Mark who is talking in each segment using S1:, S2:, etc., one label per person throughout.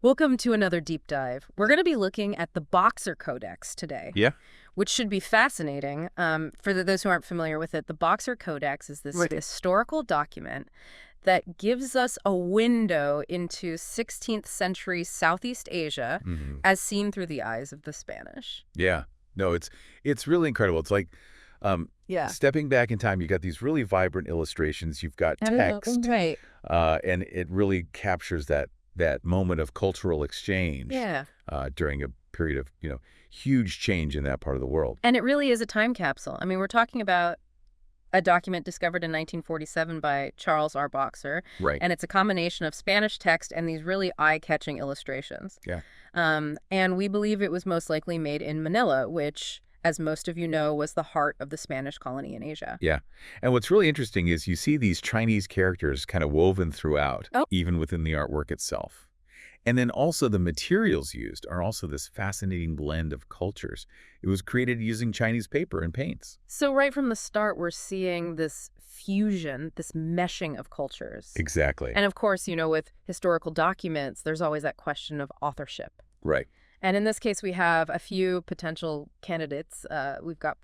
S1: Welcome to another deep dive. We're going to be looking at the Boxer Codex today,
S2: Yeah.
S1: which should be fascinating. Those who aren't familiar with it, the Boxer Codex is this
S2: Right.
S1: historical document that gives us a window into 16th century Southeast Asia
S2: Hmm.
S1: as seen through the eyes of the Spanish.
S2: Yeah. No, it's really incredible. It's like
S1: Yeah.
S2: stepping back in time, you got these really vibrant illustrations. You've got text,
S1: Right.
S2: and it really captures that moment of cultural exchange
S1: Yeah.
S2: during a period of huge change in that part of the world.
S1: And it really is a time capsule. I mean, we're talking about a document discovered in 1947 by Charles R. Boxer,
S2: Right.
S1: and it's a combination of Spanish text and these really eye-catching illustrations.
S2: Yeah.
S1: And we believe it was most likely made in Manila, which, as most of you know, was the heart of the Spanish colony in Asia.
S2: Yeah. And what's really interesting is you see these Chinese characters kind of woven throughout,
S1: Oh.
S2: even within the artwork itself. And then also the materials used are also this fascinating blend of cultures. It was created using Chinese paper and paints.
S1: So right from the start, we're seeing this fusion, this meshing of cultures.
S2: Exactly.
S1: And of course, with historical documents, there's always that question of authorship.
S2: Right.
S1: And in this case, we have a few potential candidates. We've got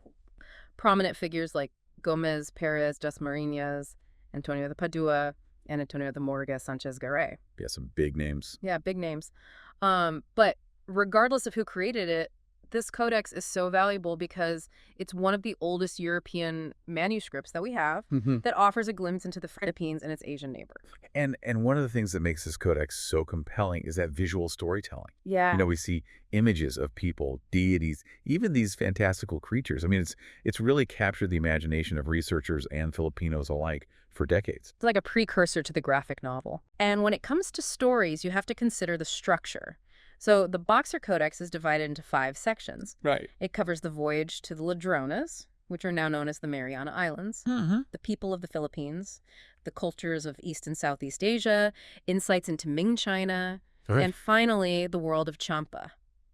S1: prominent figures like Gomez, Perez, Dasmariñas, Antonio de Padua, and Antonio de Morga Sanchez Garay.
S2: Yeah, some big names.
S1: Yeah, big names. But regardless of who created it, this codex is so valuable because it's one of the oldest European manuscripts that we have that offers a glimpse into the Philippines and its Asian neighbor.
S2: And one of the things that makes this codex so compelling is that visual storytelling.
S1: Yeah.
S2: We see images of people, deities, even these fantastical creatures. I mean, it's really captured the imagination of researchers and Filipinos alike for decades.
S1: It's like a precursor to the graphic novel. And when it comes to stories, you have to consider the structure. So the Boxer Codex is divided into 5 sections.
S2: Right.
S1: It covers the voyage to the Ladrones, which are now known as the Mariana Islands, the people of the Philippines, the cultures of East and Southeast Asia, insights into Ming China, and finally, the world of Champa.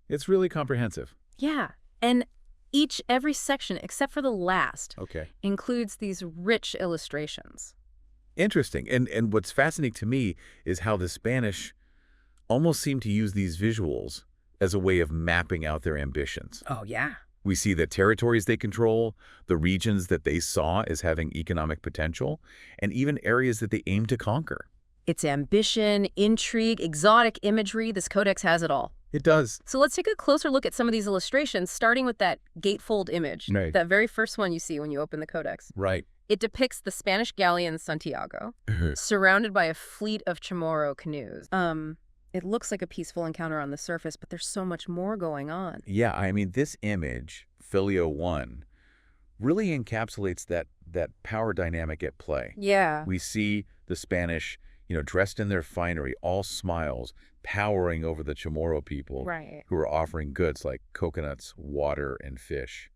S2: It's really comprehensive.
S1: Yeah. And every section, except for the last, includes these rich illustrations.
S2: Interesting. And what's fascinating to me is how the Spanish almost seem to use these visuals as a way of mapping out their ambitions.
S1: Oh, yeah.
S2: We see the territories they control, the regions that they saw as having economic potential, and even areas that they aim to conquer.
S1: It's ambition, intrigue, exotic imagery. This codex has it all.
S2: It does.
S1: So let's take a closer look at some of these illustrations, starting with that gatefold image,
S2: Right.
S1: that very first one you see when you open the codex.
S2: Right.
S1: It depicts the Spanish galleon Santiago, surrounded by a fleet of Chamorro canoes. It looks like a peaceful encounter on the surface, but there's so much more going on.
S2: Yeah, I mean, this image, Filio 1, really encapsulates that power dynamic at play.
S1: Yeah.
S2: We see the Spanish, dressed in their finery, all smiles, powering over the Chamorro people
S1: Right.
S2: who are offering goods like coconuts, water, and fish.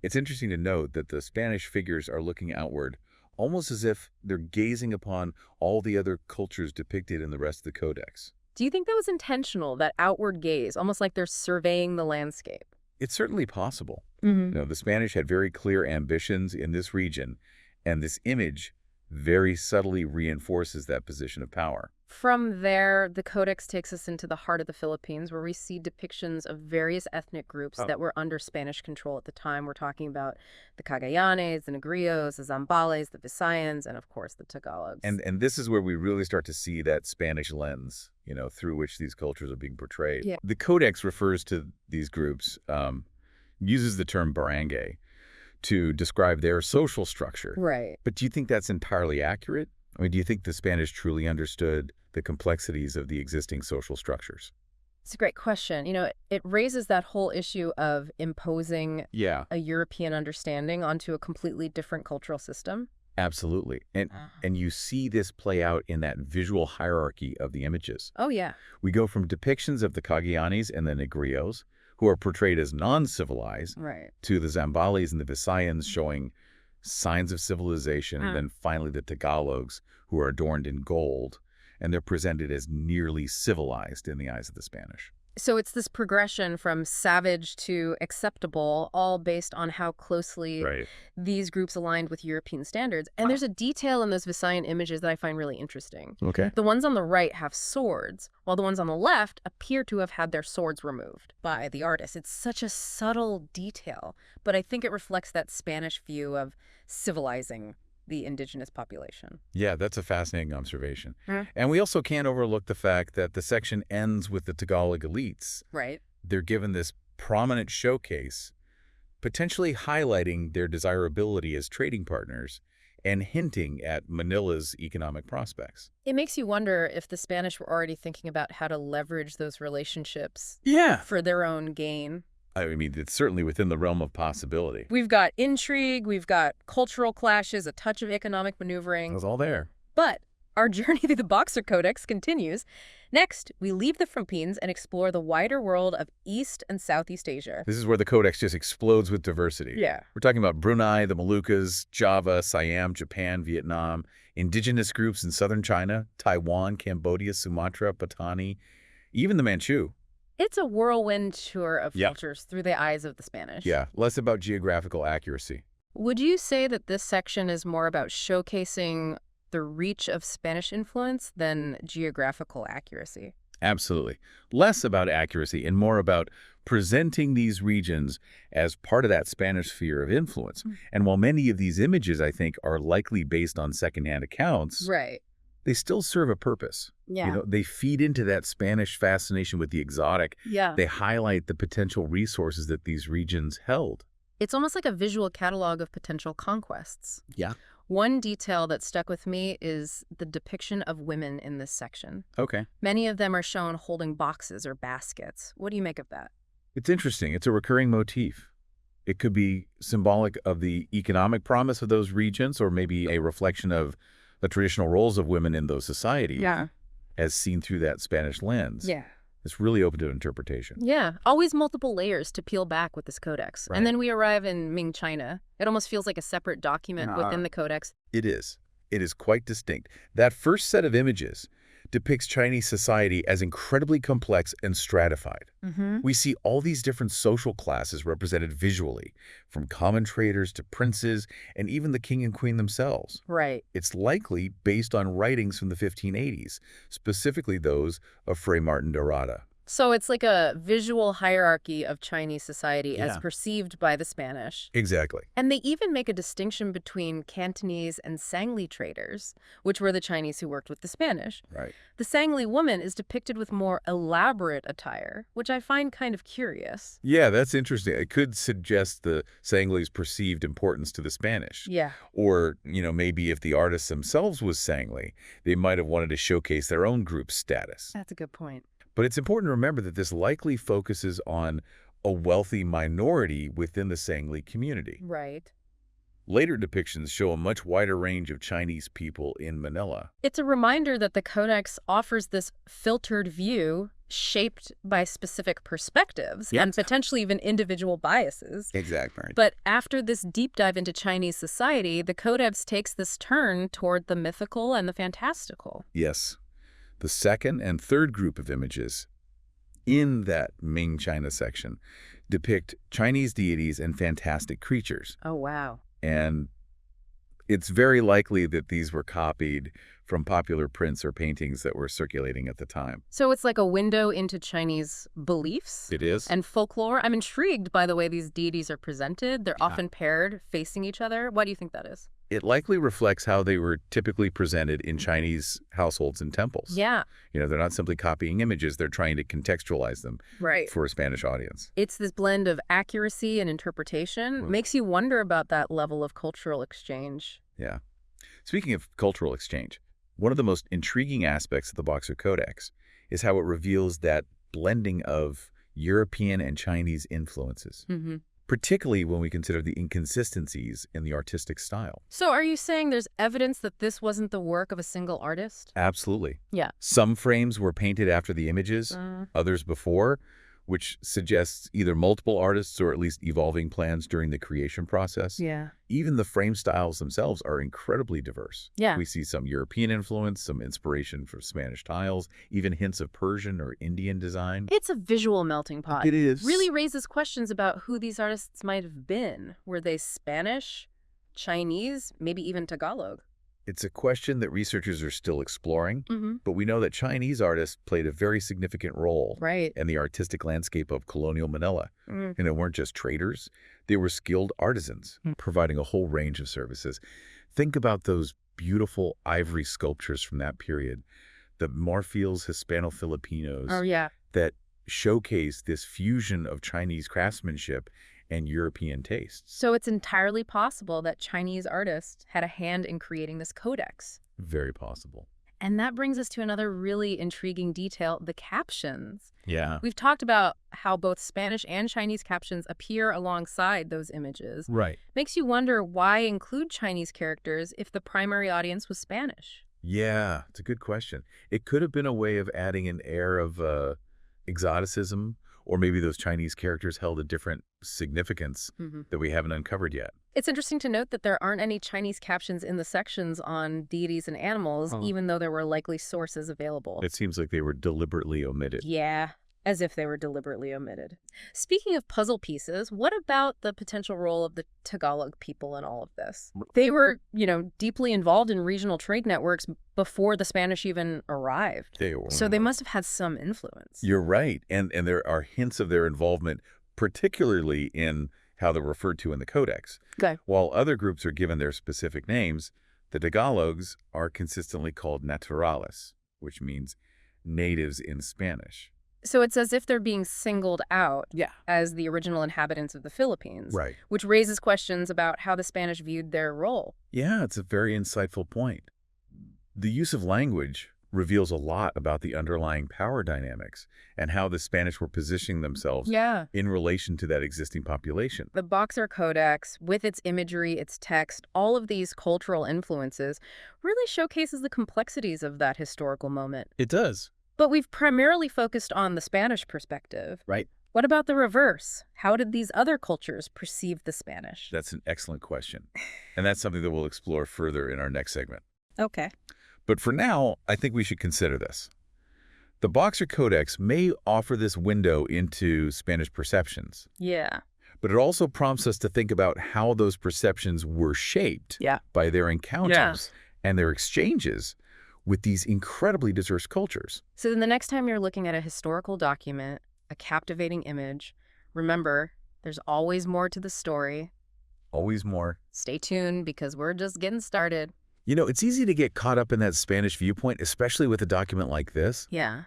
S2: It's interesting to note that the Spanish figures are looking outward, almost as if they're gazing upon all the other cultures depicted in the rest of the codex.
S1: Do you think that was intentional, that outward gaze, almost like they're surveying the landscape?
S2: It's certainly possible.
S1: Mm-hmm.
S2: The Spanish had very clear ambitions in this region, and this image very subtly reinforces that position of power.
S1: From there, the Codex takes us into the heart of the Philippines, where we see depictions of various ethnic groups that were under Spanish control at the time. We're talking about the Cagayanes, the Negritos, the Zambales, the Visayans, and of course the Tagalogs.
S2: And this is where we really start to see that Spanish lens, through which these cultures are being portrayed.
S1: Yeah.
S2: The Codex refers to these groups, uses the term barangay to describe their social structure.
S1: Right.
S2: But do you think that's entirely accurate? I mean, do you think the Spanish truly understood the complexities of the existing social structures?
S1: It's a great question. It raises that whole issue of imposing a European understanding onto a completely different cultural system.
S2: Absolutely. And you see this play out in that visual hierarchy of the images.
S1: Oh, yeah.
S2: We go from depictions of the Cagayanes and the Negritos, who are portrayed as non-civilized,
S1: Right.
S2: to the Zambales and the Visayans showing signs of civilization, and then finally the Tagalogs, who are adorned in gold, and they're presented as nearly civilized in the eyes of the Spanish.
S1: So it's this progression from savage to acceptable, all based on how closely
S2: Right.
S1: these groups aligned with European standards. And there's a detail in those Visayan images that I find really interesting.
S2: Okay.
S1: The ones on the right have swords, while the ones on the left appear to have had their swords removed by the artist. It's such a subtle detail, but I think it reflects that Spanish view of civilizing the indigenous population.
S2: Yeah, that's a fascinating observation.
S1: Hmm.
S2: And we also can't overlook the fact that the section ends with the Tagalog elites.
S1: Right.
S2: They're given this prominent showcase, potentially highlighting their desirability as trading partners and hinting at Manila's economic prospects.
S1: It makes you wonder if the Spanish were already thinking about how to leverage those relationships
S2: Yeah.
S1: for their own gain.
S2: I mean, it's certainly within the realm of possibility.
S1: We've got intrigue, we've got cultural clashes, a touch of economic
S2: It
S1: maneuvering.
S2: was all there.
S1: But our journey through the Boxer Codex continues. Next, we leave the Philippines and explore the wider world of East and Southeast Asia.
S2: This is where the Codex just explodes with diversity.
S1: Yeah.
S2: We're talking about Brunei, the Moluccas, Java, Siam, Japan, Vietnam, indigenous groups in southern China, Taiwan, Cambodia, Sumatra, Patani, even the Manchu.
S1: It's a whirlwind tour of
S2: Yeah.
S1: cultures through the eyes of the Spanish.
S2: Yeah, less about geographical accuracy.
S1: Would you say that this section is more about showcasing the reach of Spanish influence than geographical accuracy?
S2: Absolutely. Less about accuracy and more about presenting these regions as part of that Spanish sphere of influence. And while many of these images, I think, are likely based on secondhand accounts,
S1: Right.
S2: they still serve a purpose.
S1: Yeah.
S2: You know, they feed into that Spanish fascination with the exotic.
S1: Yeah.
S2: They highlight the potential resources that these regions held.
S1: It's almost like a visual catalog of potential conquests.
S2: Yeah.
S1: One detail that stuck with me is the depiction of women in this section.
S2: Okay.
S1: Many of them are shown holding boxes or baskets. What do you make of that?
S2: It's interesting. It's a recurring motif. It could be symbolic of the economic promise of those regions, or maybe a reflection of the traditional roles of women in those societies as seen through that Spanish lens.
S1: Yeah.
S2: It's really open to interpretation.
S1: Yeah. Always multiple layers to peel back with this codex.
S2: Right.
S1: And then we arrive in Ming China. It almost feels like a separate document within the codex.
S2: It is. It is quite distinct. That first set of images depicts Chinese society as incredibly complex and stratified.
S1: Mm-hmm.
S2: We see all these different social classes represented visually, from common traders to princes, and even the king and queen themselves.
S1: Right.
S2: It's likely based on writings from the 1580s, specifically those of Fray Martin de Rada.
S1: So it's like a visual hierarchy of Chinese society as
S2: Yeah.
S1: perceived by the Spanish.
S2: Exactly.
S1: And they even make a distinction between Cantonese and Sangli traders, which were the Chinese who worked with the Spanish.
S2: Right.
S1: The Sangli woman is depicted with more elaborate attire, which I find kind of curious.
S2: Yeah, that's interesting. It could suggest the Sangli's perceived importance to the Spanish.
S1: Yeah.
S2: Or, maybe if the artists themselves was Sangli, they might have wanted to showcase their own group's status.
S1: That's a good point.
S2: But it's important to remember that this likely focuses on a wealthy minority within the Sangli community.
S1: Right.
S2: Later depictions show a much wider range of Chinese people in Manila.
S1: It's a reminder that the Codex offers this filtered view shaped by specific perspectives
S2: Yep.
S1: and potentially even individual biases.
S2: Exactly.
S1: But after this deep dive into Chinese society, the Codex takes this turn toward the mythical and the fantastical.
S2: Yes. The second and third group of images in that Ming China section depict Chinese deities and fantastic creatures.
S1: Oh, wow.
S2: And it's very likely that these were copied from popular prints or paintings that were circulating at the time.
S1: So it's like a window into Chinese beliefs
S2: It is?
S1: and folklore. I'm intrigued by the way these deities are presented. They're often paired, facing each other. Why do you think that is?
S2: It likely reflects how they were typically presented in Chinese households and temples.
S1: Yeah.
S2: They're not simply copying images, they're trying to contextualize them
S1: Right.
S2: for a Spanish audience.
S1: It's this blend of accuracy and interpretation. Makes you wonder about that level of cultural exchange.
S2: Yeah. Speaking of cultural exchange, one of the most intriguing aspects of the Boxer Codex is how it reveals that blending of European and Chinese influences,
S1: Mm-hmm.
S2: particularly when we consider the inconsistencies in the artistic style.
S1: So are you saying there's evidence that this wasn't the work of a single artist?
S2: Absolutely.
S1: Yeah.
S2: Some frames were painted after the images, others before, which suggests either multiple artists or at least evolving plans during the creation process.
S1: Yeah.
S2: Even the frame styles themselves are incredibly diverse.
S1: Yeah.
S2: We see some European influence, some inspiration from Spanish tiles, even hints of Persian or Indian design.
S1: It's a visual melting pot.
S2: It is.
S1: Really raises questions about who these artists might have been. Were they Spanish, Chinese, maybe even Tagalog?
S2: It's a question that researchers are still exploring,
S1: Mm-hmm.
S2: but we know that Chinese artists played a very significant role
S1: Right.
S2: in the artistic landscape of colonial Manila.
S1: Mm.
S2: And they weren't just traders, they were skilled artisans, providing a whole range of services. Think about those beautiful ivory sculptures from that period, the Marfils Hispano-Filipinos,
S1: Oh, yeah.
S2: that showcase this fusion of Chinese craftsmanship and European tastes.
S1: So it's entirely possible that Chinese artists had a hand in creating this codex.
S2: Very possible.
S1: And that brings us to another really intriguing detail, the captions.
S2: Yeah.
S1: We've talked about how both Spanish and Chinese captions appear alongside those images.
S2: Right.
S1: Makes you wonder why include Chinese characters if the primary audience was Spanish.
S2: Yeah, it's a good question. It could have been a way of adding an air of exoticism, or maybe those Chinese characters held a different significance that we haven't uncovered yet.
S1: It's interesting to note that there aren't any Chinese captions in the sections on deities and animals, even though there were likely sources available.
S2: It seems like they were deliberately omitted.
S1: Yeah, as if they were deliberately omitted. Speaking of puzzle pieces, what about the potential role of the Tagalog people in all of this? They were, deeply involved in regional trade networks before the Spanish even arrived.
S2: They were.
S1: So they must have had some influence.
S2: You're right. And there are hints of their involvement, particularly in how they're referred to in the Codex.
S1: Okay.
S2: While other groups are given their specific names, the Tagalogs are consistently called naturales, which means natives in Spanish.
S1: So it's as if they're being singled out as the original inhabitants of the Philippines.
S2: Right.
S1: Which raises questions about how the Spanish viewed their role.
S2: Yeah, it's a very insightful point. The use of language reveals a lot about the underlying power dynamics and how the Spanish were positioning themselves in relation to that existing population.
S1: The Boxer Codex, with its imagery, its text, all of these cultural influences, really showcases the complexities of that historical moment.
S2: It does.
S1: But we've primarily focused on the Spanish perspective.
S2: Right.
S1: What about the reverse? How did these other cultures perceive the Spanish?
S2: That's an excellent question. And that's something that we'll explore further in our next segment.
S1: Okay.
S2: But for now, I think we should consider this. The Boxer Codex may offer this window into Spanish perceptions.
S1: Yeah.
S2: But it also prompts us to think about how those perceptions were shaped by their encounters and their exchanges with these incredibly diverse cultures.
S1: So then the next time you're looking at a historical document, a captivating image, remember, there's always more to the story.
S2: Always more.
S1: Stay tuned because we're just getting started.
S2: You know, it's easy to get caught up in that Spanish viewpoint, especially with a document like this.
S1: Yeah.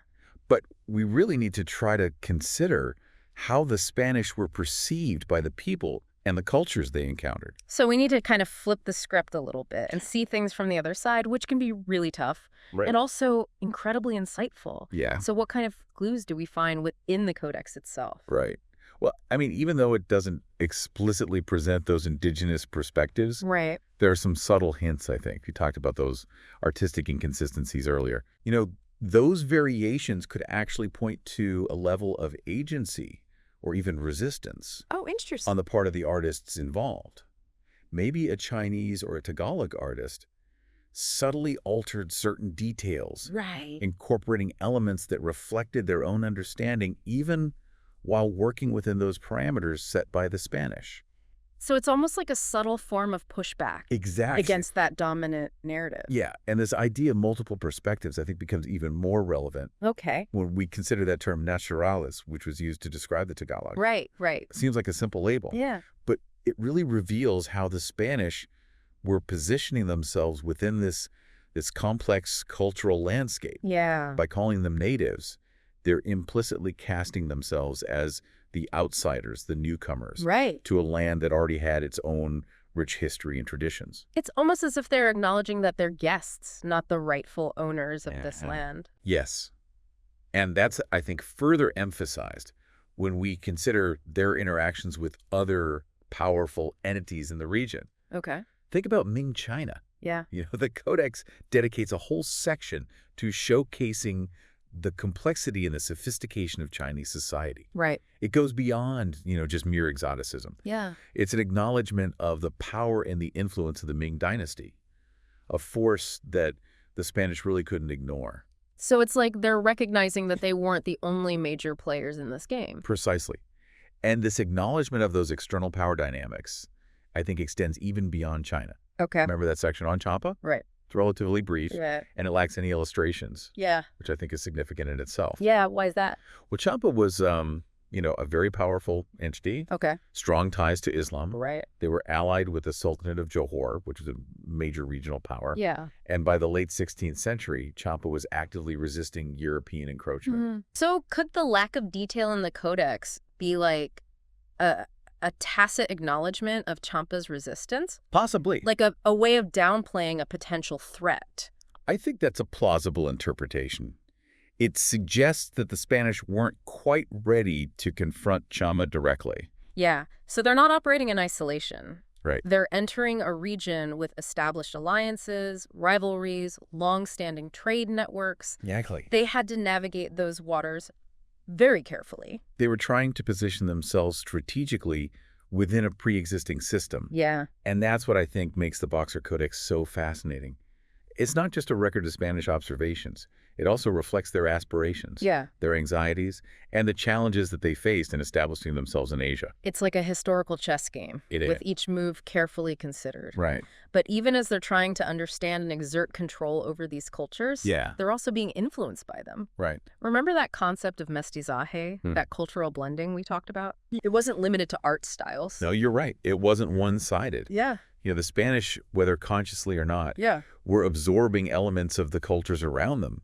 S2: But we really need to try to consider how the Spanish were perceived by the people and the cultures they encountered.
S1: So we need to kind of flip the script a little bit and see things from the other side, which can be really tough and also incredibly insightful.
S2: Yeah.
S1: So what kind of clues do we find within the codex itself?
S2: Right. Well, I mean, even though it doesn't explicitly present those indigenous perspectives,
S1: Right.
S2: there are some subtle hints, I think. You talked about those artistic inconsistencies earlier. You know, those variations could actually point to a level of agency or even resistance
S1: Oh, interesting.
S2: on the part of the artists involved. Maybe a Chinese or a Tagalog artist subtly altered certain details,
S1: Right.
S2: incorporating elements that reflected their own understanding, even while working within those parameters set by the Spanish.
S1: So it's almost like a subtle form of pushback
S2: Exactly.
S1: against that dominant narrative.
S2: Yeah, and this idea of multiple perspectives, I think, becomes even more relevant
S1: Okay.
S2: when we consider that term naturalis, which was used to describe the Tagalog.
S1: Right.
S2: It seems like a simple label,
S1: Yeah.
S2: but it really reveals how the Spanish were positioning themselves within this complex cultural landscape.
S1: Yeah.
S2: By calling them natives, they're implicitly casting themselves as the outsiders, the newcomers,
S1: Right.
S2: to a land that already had its own rich history and traditions.
S1: It's almost as if they're acknowledging that they're guests, not the rightful owners of this land.
S2: Yes. And that's, I think, further emphasized when we consider their interactions with other powerful entities in the region.
S1: Okay.
S2: Think about Ming China.
S1: Yeah.
S2: You know, the Codex dedicates a whole section to showcasing the complexity and the sophistication of Chinese society.
S1: Right.
S2: It goes beyond, just mere exoticism.
S1: Yeah.
S2: It's an acknowledgement of the power and the influence of the Ming Dynasty, a force that the Spanish really couldn't ignore.
S1: So it's like they're recognizing that they weren't the only major players in this game.
S2: Precisely. And this acknowledgement of those external power dynamics, I think, extends even beyond China.
S1: Okay.
S2: Remember that section on Champa?
S1: Right.
S2: It's relatively brief,
S1: Yeah.
S2: and it lacks any illustrations,
S1: Yeah.
S2: which I think is significant in itself.
S1: Yeah. Why is that?
S2: Well, Champa was, a very powerful entity,
S1: Okay.
S2: strong ties to Islam.
S1: Right.
S2: They were allied with the Sultanate of Johor, which was a major regional power.
S1: Yeah.
S2: And by the late 16th century, Champa was actively resisting European encroachment.
S1: So could the lack of detail in the Codex be like a tacit acknowledgement of Champa's resistance?
S2: Possibly.
S1: Like a way of downplaying a potential threat?
S2: I think that's a plausible interpretation. It suggests that the Spanish weren't quite ready to confront Chama directly.
S1: Yeah. So they're not operating in isolation.
S2: Right.
S1: They're entering a region with established alliances, rivalries, long-standing trade networks.
S2: Exactly.
S1: They had to navigate those waters very carefully.
S2: They were trying to position themselves strategically within a pre-existing system.
S1: Yeah.
S2: And that's what I think makes the Boxer Codex so fascinating. It's not just a record of Spanish observations. It also reflects their aspirations,
S1: Yeah.
S2: their anxieties, and the challenges that they faced in establishing themselves in Asia.
S1: It's like a historical chess game,
S2: It
S1: with
S2: is.
S1: each move carefully considered.
S2: Right.
S1: But even as they're trying to understand and exert control over these cultures,
S2: Yeah.
S1: they're also being influenced by them.
S2: Right.
S1: Remember that concept of mestizaje, that cultural blending we talked about? It wasn't limited to art styles.
S2: No, you're right. It wasn't one-sided.
S1: Yeah.
S2: The Spanish, whether consciously or not,
S1: Yeah.
S2: were absorbing elements of the cultures around them,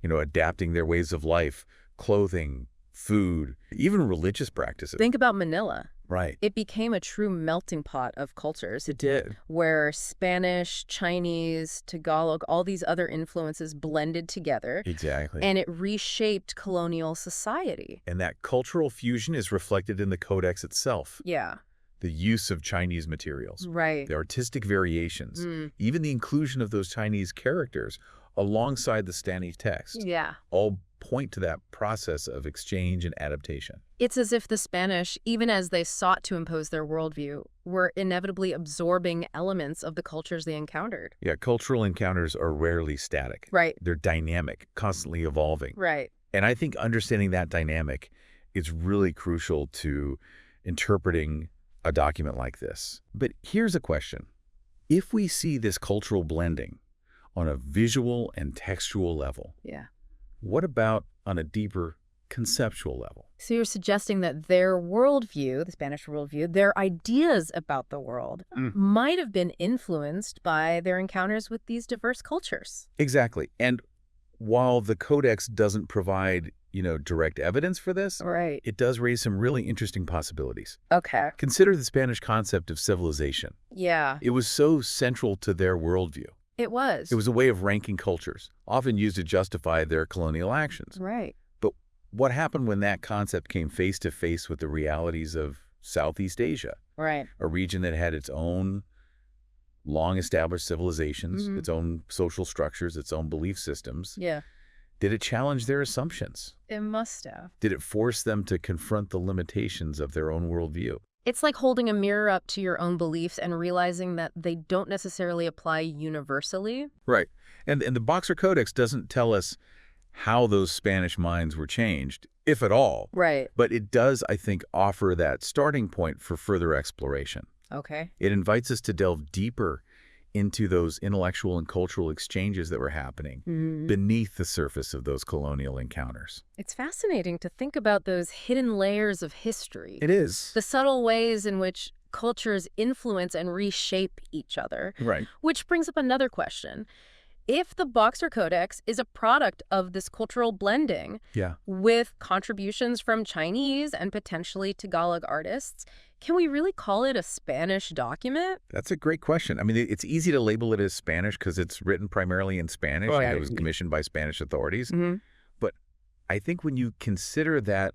S2: adapting their ways of life, clothing, food, even religious practices.
S1: Think about Manila.
S2: Right.
S1: It became a true melting pot of cultures.
S2: It did.
S1: Where Spanish, Chinese, Tagalog, all these other influences blended together.
S2: Exactly.
S1: And it reshaped colonial society.
S2: And that cultural fusion is reflected in the Codex itself.
S1: Yeah.
S2: The use of Chinese materials,
S1: Right.
S2: the artistic variations, even the inclusion of those Chinese characters alongside the Spanish text,
S1: Yeah.
S2: all point to that process of exchange and adaptation.
S1: It's as if the Spanish, even as they sought to impose their worldview, were inevitably absorbing elements of the cultures they encountered.
S2: Yeah, cultural encounters are rarely static.
S1: Right.
S2: They're dynamic, constantly evolving.
S1: Right.
S2: And I think understanding that dynamic is really crucial to interpreting a document like this. But here's a question. If we see this cultural blending on a visual and textual level,
S1: Yeah.
S2: what about on a deeper conceptual level?
S1: So you're suggesting that their worldview, the Spanish worldview, their ideas about the world might have been influenced by their encounters with these diverse cultures.
S2: Exactly. And while the Codex doesn't provide, direct evidence for this,
S1: Right.
S2: it does raise some really interesting possibilities.
S1: Okay.
S2: Consider the Spanish concept of civilization.
S1: Yeah.
S2: It was so central to their worldview.
S1: It was.
S2: It was a way of ranking cultures, often used to justify their colonial actions.
S1: Right.
S2: But what happened when that concept came face to face with the realities of Southeast Asia,
S1: Right.
S2: a region that had its own long-established civilizations, its own social structures, its own belief systems?
S1: Yeah.
S2: Did it challenge their assumptions?
S1: It must have.
S2: Did it force them to confront the limitations of their own worldview?
S1: It's like holding a mirror up to your own beliefs and realizing that they don't necessarily apply universally.
S2: Right. And the Boxer Codex doesn't tell us how those Spanish minds were changed, if at all.
S1: Right.
S2: But it does, I think, offer that starting point for further exploration.
S1: Okay.
S2: It invites us to delve deeper into those intellectual and cultural exchanges that were happening beneath the surface of those colonial encounters.
S1: It's fascinating to think about those hidden layers of history.
S2: It is.
S1: The subtle ways in which cultures influence and reshape each other.
S2: Right.
S1: Which brings up another question. If the Boxer Codex is a product of this cultural blending
S2: Yeah.
S1: with contributions from Chinese and potentially Tagalog artists, can we really call it a Spanish document?
S2: That's a great question. I mean, it's easy to label it as Spanish because it's written primarily in Spanish.
S1: Oh,
S2: And
S1: yeah.
S2: it was commissioned by Spanish authorities.
S1: Mm-hmm.
S2: But I think when you consider that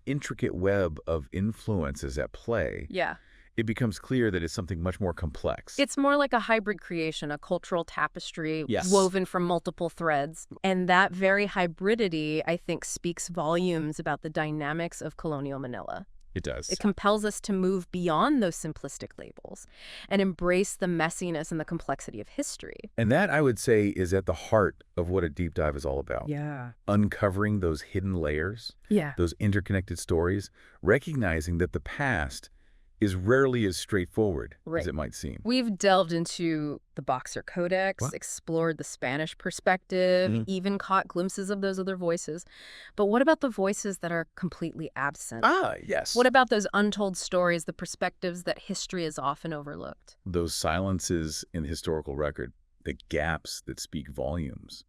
S2: intricate web of influences at play,
S1: Yeah.
S2: it becomes clear that it's something much more complex.
S1: It's more like a hybrid creation, a cultural tapestry
S2: Yes.
S1: woven from multiple threads. And that very hybridity, I think, speaks volumes about the dynamics of colonial Manila.
S2: It does.
S1: It compels us to move beyond those simplistic labels and embrace the messiness and the complexity of history.
S2: And that, I would say, is at the heart of what a deep dive is all about.
S1: Yeah.
S2: Uncovering those hidden layers,
S1: Yeah.
S2: those interconnected stories, recognizing that the past is rarely as straightforward as it might seem.
S1: We've delved into the Boxer Codex, explored the Spanish perspective, even caught glimpses of those other voices. But what about the voices that are completely absent?
S2: Yes.
S1: What about those untold stories, the perspectives that history is often overlooked?
S2: Those silences in the historical record, the gaps that speak volumes.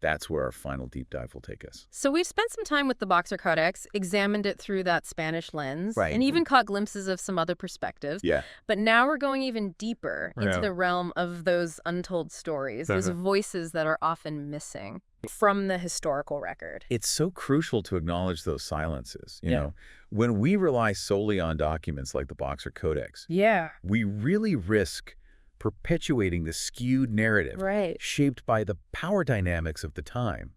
S2: That's where our final deep dive will take us.
S1: So we've spent some time with the Boxer Codex, examined it through that Spanish lens,
S2: Right.
S1: and even caught glimpses of some other perspectives.
S2: Yeah.
S1: But now we're going even deeper into the realm of those untold stories, those voices that are often missing from the historical record.
S2: It's so crucial to acknowledge those silences. You know, when we rely solely on documents like the Boxer Codex, we really risk perpetuating the skewed narrative shaped by the power dynamics of the time.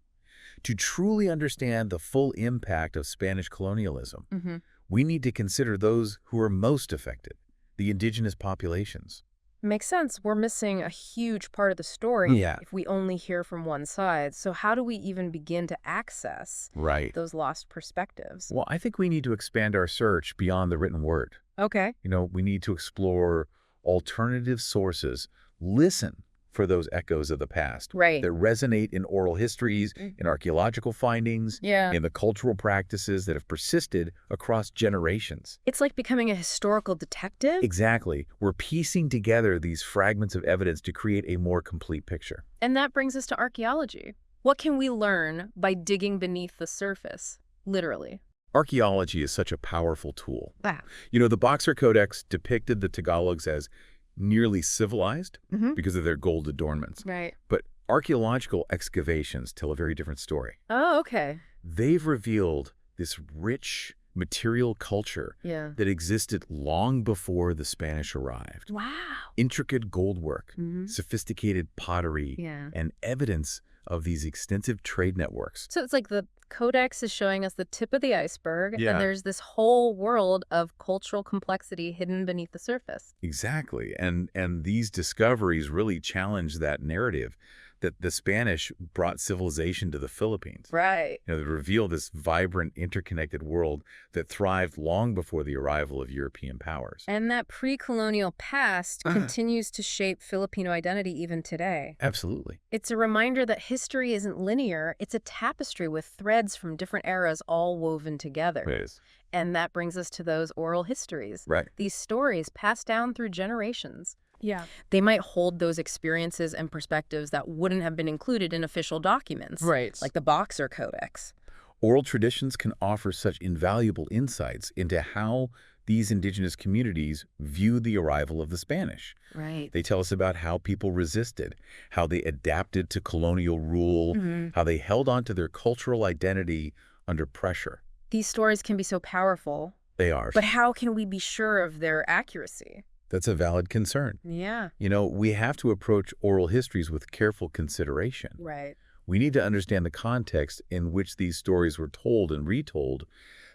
S2: To truly understand the full impact of Spanish colonialism, we need to consider those who are most affected, the indigenous populations.
S1: Makes sense. We're missing a huge part of the story
S2: Yeah.
S1: if we only hear from one side. So how do we even begin to access those lost perspectives?
S2: Well, I think we need to expand our search beyond the written word.
S1: Okay.
S2: You know, we need to explore alternative sources, listen for those echoes of the past that resonate in oral histories, in archaeological findings, in the cultural practices that have persisted across generations.
S1: It's like becoming a historical detective?
S2: Exactly. We're piecing together these fragments of evidence to create a more complete picture.
S1: And that brings us to archaeology. What can we learn by digging beneath the surface, literally?
S2: Archaeology is such a powerful tool.
S1: Wow.
S2: You know, the Boxer Codex depicted the Tagalogs as nearly civilized because of their gold adornments.
S1: Right.
S2: But archaeological excavations tell a very different story.
S1: Oh, okay.
S2: They've revealed this rich material culture that existed long before the Spanish arrived.
S1: Wow.
S2: Intricate goldwork, sophisticated pottery, and evidence of these extensive trade networks.
S1: So it's like the Codex is showing us the tip of the iceberg, and there's this whole world of cultural complexity hidden beneath the surface.
S2: Exactly. And these discoveries really challenge that narrative that the Spanish brought civilization to the Philippines.
S1: Right.
S2: You know, they reveal this vibrant, interconnected world that thrived long before the arrival of European powers.
S1: And that pre-colonial past continues to shape Filipino identity even today.
S2: Absolutely.
S1: It's a reminder that history isn't linear. It's a tapestry with threads from different eras all woven together.
S2: Yes.
S1: And that brings us to those oral histories.
S2: Right.
S1: These stories passed down through generations.
S3: Yeah.
S1: They might hold those experiences and perspectives that wouldn't have been included in official documents.
S3: Right.
S1: Like the Boxer Codex.
S2: Oral traditions can offer such invaluable insights into how these indigenous communities view the arrival of the Spanish.
S1: Right.
S2: They tell us about how people resisted, how they adapted to colonial rule, how they held on to their cultural identity under pressure.
S1: These stories can be so powerful.
S2: They are.
S1: But how can we be sure of their accuracy?
S2: That's a valid concern.
S1: Yeah.
S2: You know, we have to approach oral histories with careful consideration.
S1: Right.
S2: We need to understand the context in which these stories were told and retold.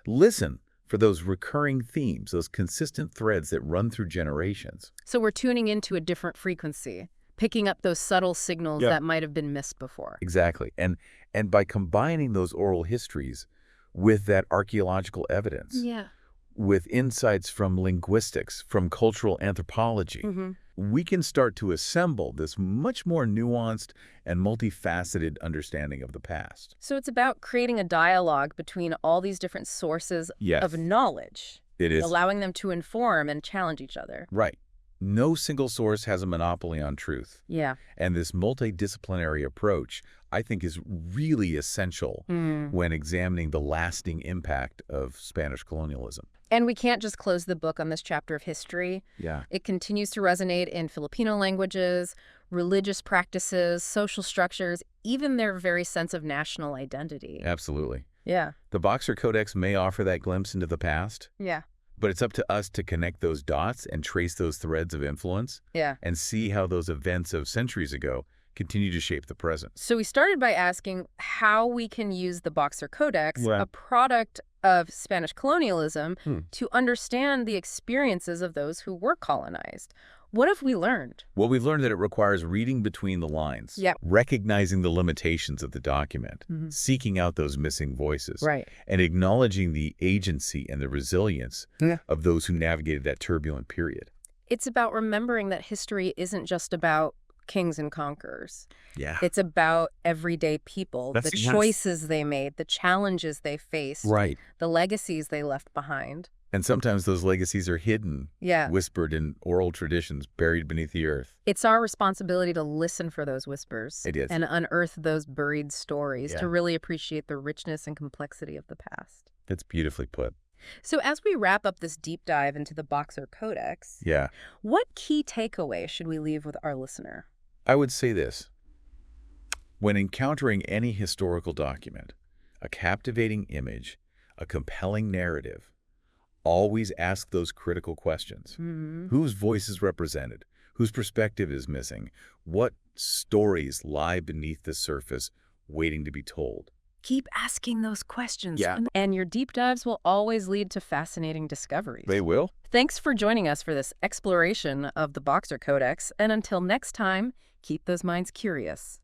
S2: Listen for those recurring themes, those consistent threads that run through generations.
S1: So we're tuning into a different frequency, picking up those subtle signals that might have been missed before.
S2: Exactly. And by combining those oral histories with that archaeological evidence, with insights from linguistics, from cultural anthropology, we can start to assemble this much more nuanced and multifaceted understanding of the past.
S1: So it's about creating a dialogue between all these different sources of knowledge.
S2: It is.
S1: Allowing them to inform and challenge each other.
S2: Right. No single source has a monopoly on truth.
S1: Yeah.
S2: And this multidisciplinary approach, I think, is really essential when examining the lasting impact of Spanish colonialism.
S1: And we can't just close the book on this chapter of history.
S2: Yeah.
S1: It continues to resonate in Filipino languages, religious practices, social structures, even their very sense of national identity.
S2: Absolutely.
S1: Yeah.
S2: The Boxer Codex may offer that glimpse into the past,
S1: Yeah.
S2: But it's up to us to connect those dots and trace those threads of influence
S1: Yeah.
S2: and see how those events of centuries ago continue to shape the present.
S1: So we started by asking how we can use the Boxer Codex,
S2: Right.
S1: a product of Spanish colonialism,
S2: Hmm.
S1: to understand the experiences of those who were colonized. What have we learned?
S2: Well, we've learned that it requires reading between the lines,
S1: Yep.
S2: recognizing the limitations of the document,
S1: Mhm.
S2: seeking out those missing voices,
S1: Right.
S2: and acknowledging the agency and the resilience
S1: Yeah.
S2: of those who navigated that turbulent period.
S1: It's about remembering that history isn't just about kings and conquerors.
S2: Yeah.
S1: It's about everyday people,
S2: That's-
S1: the
S2: yes.
S1: choices they made, the challenges they faced,
S2: Right.
S1: the legacies they left behind.
S2: And sometimes those legacies are hidden,
S1: Yeah.
S2: whispered in oral traditions buried beneath the earth.
S1: It's our responsibility to listen for those whispers
S2: It is.
S1: and unearth those buried stories
S2: Yeah.
S1: to really appreciate the richness and complexity of the past.
S2: That's beautifully put.
S1: So as we wrap up this deep dive into the Boxer Codex,
S2: Yeah.
S1: what key takeaway should we leave with our listener?
S2: I would say this. When encountering any historical document, a captivating image, a compelling narrative, always ask those critical questions.
S1: Mm-hmm.
S2: Whose voice is represented? Whose perspective is missing? What stories lie beneath the surface waiting to be told?
S1: Keep asking those questions.
S2: Yeah.
S1: And your deep dives will always lead to fascinating discoveries.
S2: They will.
S1: Thanks for joining us for this exploration of the Boxer Codex. And until next time, keep those minds curious.